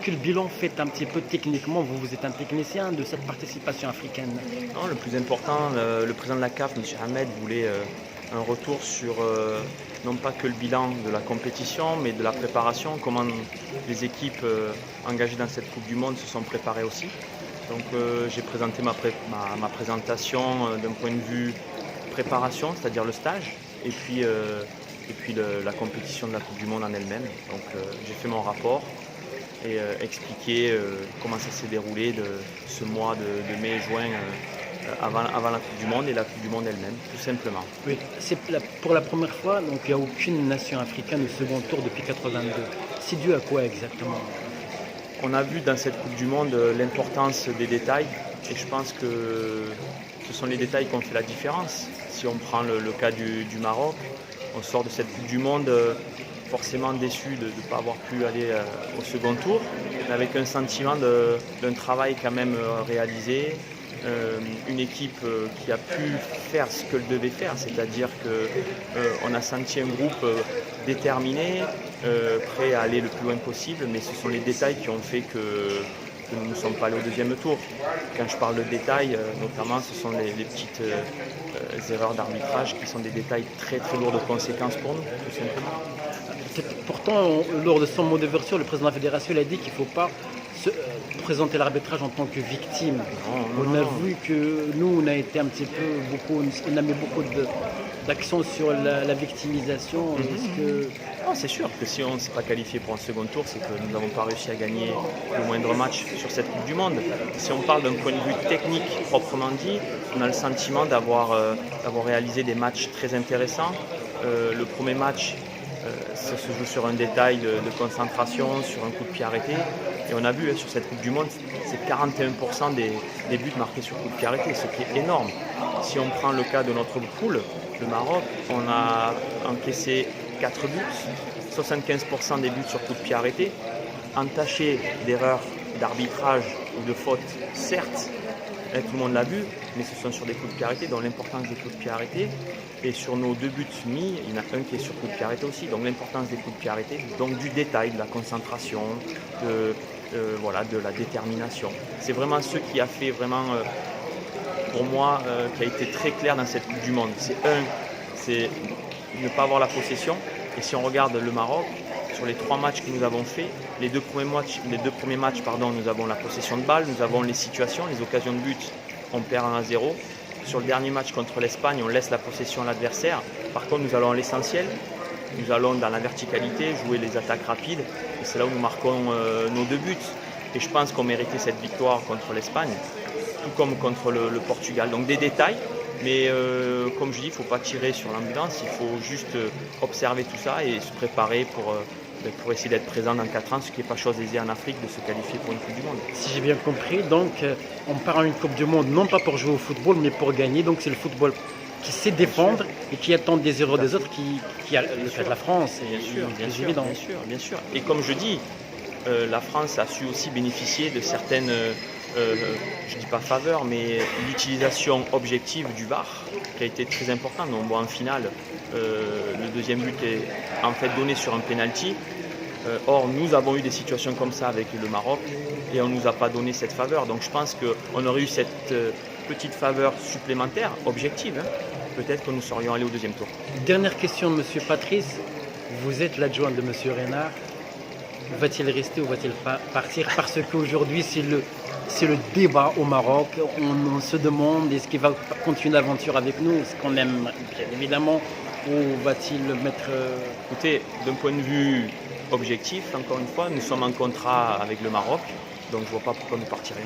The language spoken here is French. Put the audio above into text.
quel bilan faites un petit peu techniquement? Vous êtes un technicien de cette participation africaine. Non, le plus important, le président de la CAF, M. Ahmed, voulait un retour sur non pas que le bilan de la compétition, mais de la préparation, comment les équipes engagées dans cette Coupe du Monde se sont préparées aussi. Donc j'ai présenté ma présentation d'un point de vue préparation, c'est-à-dire le stage, et puis la compétition de la Coupe du Monde en elle-même. Donc j'ai fait mon rapport et expliqué comment ça s'est déroulé de ce mois de mai et juin avant la Coupe du Monde et la Coupe du Monde elle-même, tout simplement. Oui, pour la première fois, donc il n'y a aucune nation africaine au second tour depuis 82. C'est dû à quoi exactement? On a vu dans cette Coupe du Monde l'importance des détails et je pense que ce sont les détails qui ont fait la différence. Si on prend le cas du Maroc, on sort de cette Coupe du Monde forcément déçu de ne pas avoir pu aller au second tour, mais avec un sentiment d'un travail quand même réalisé, une équipe qui a pu faire ce qu'elle devait faire, c'est-à-dire qu'on a senti un groupe déterminé, prêt à aller le plus loin possible, mais ce sont les détails qui ont fait que nous ne sommes pas allés au deuxième tour. Quand je parle de détails, notamment, ce sont les petites erreurs d'arbitrage qui sont des détails très très lourds de conséquences pour nous, tout simplement. Pourtant, lors de son mot d'ouverture, le président de la fédération il a dit qu'il ne faut pas présenter l'arbitrage en tant que victime. On a vu que nous, on a été un petit peu on a mis beaucoup d'accent sur la victimisation. C'est sûr que si on ne s'est pas qualifié pour un second tour, c'est que nous n'avons pas réussi à gagner le moindre match sur cette Coupe du Monde. Si on parle d'un point de vue technique proprement dit, on a le sentiment d'avoir réalisé des matchs très intéressants. Le premier match, ça se joue sur un détail de concentration, sur un coup de pied arrêté. Et on a vu sur cette Coupe du Monde, c'est 41% des buts marqués sur coup de pied arrêté, ce qui est énorme. Si on prend le cas de notre poule, le Maroc, on a encaissé 4 buts, 75% des buts sur coup de pied arrêté, entachés d'erreurs d'arbitrage ou de fautes, certes, tout le monde l'a vu, mais ce sont sur des coups de pied arrêtés, donc l'importance des coups de pied arrêtés. Et sur nos 2 buts mis, il y en a un qui est sur coup de pied arrêté aussi, donc l'importance des coups de pied arrêtés, donc du détail, de la concentration, de la détermination. C'est vraiment ce qui a fait vraiment, pour moi, qui a été très clair dans cette Coupe du Monde. C'est ne pas avoir la possession. Et si on regarde le Maroc, sur les 3 matchs que nous avons faits, les deux premiers matchs, nous avons la possession de balle, nous avons les situations, les occasions de but, on perd 1-0. Sur le dernier match contre l'Espagne, on laisse la possession à l'adversaire. Par contre, nous allons à l'essentiel. Nous allons dans la verticalité, jouer les attaques rapides. Et c'est là où nous marquons nos 2 buts. Et je pense qu'on méritait cette victoire contre l'Espagne, tout comme contre le Portugal. Donc des détails. Mais comme je dis, il ne faut pas tirer sur l'ambulance. Il faut juste observer tout ça et se préparer pour essayer d'être présent dans 4 ans, ce qui n'est pas chose aisée en Afrique de se qualifier pour une Coupe du Monde. Si j'ai bien compris, donc on part en une Coupe du Monde non pas pour jouer au football mais pour gagner. Donc c'est le football qui sait défendre et qui attend des erreurs des autres, qui a le cas de la France. Bien sûr. Et comme je dis, la France a su aussi bénéficier de certaines, je ne dis pas faveurs, mais l'utilisation objective du VAR qui a été très importante. On voit en finale, le deuxième but est en fait donné sur un penalty. Or, nous avons eu des situations comme ça avec le Maroc et on ne nous a pas donné cette faveur. Donc je pense qu'on aurait eu cette petite faveur supplémentaire, objective. Peut-être que nous serions allés au deuxième tour. Dernière question, Monsieur Patrice. Vous êtes l'adjoint de Monsieur Renard. Va-t-il rester ou va-t-il partir? Parce qu'aujourd'hui, c'est le débat au Maroc. On se demande est-ce qu'il va continuer l'aventure avec nous, ce qu'on aime bien évidemment, ou va-t-il mettre... Écoutez, d'un point de vue objectif, encore une fois, nous sommes en contrat avec le Maroc, donc je ne vois pas pourquoi nous partirions.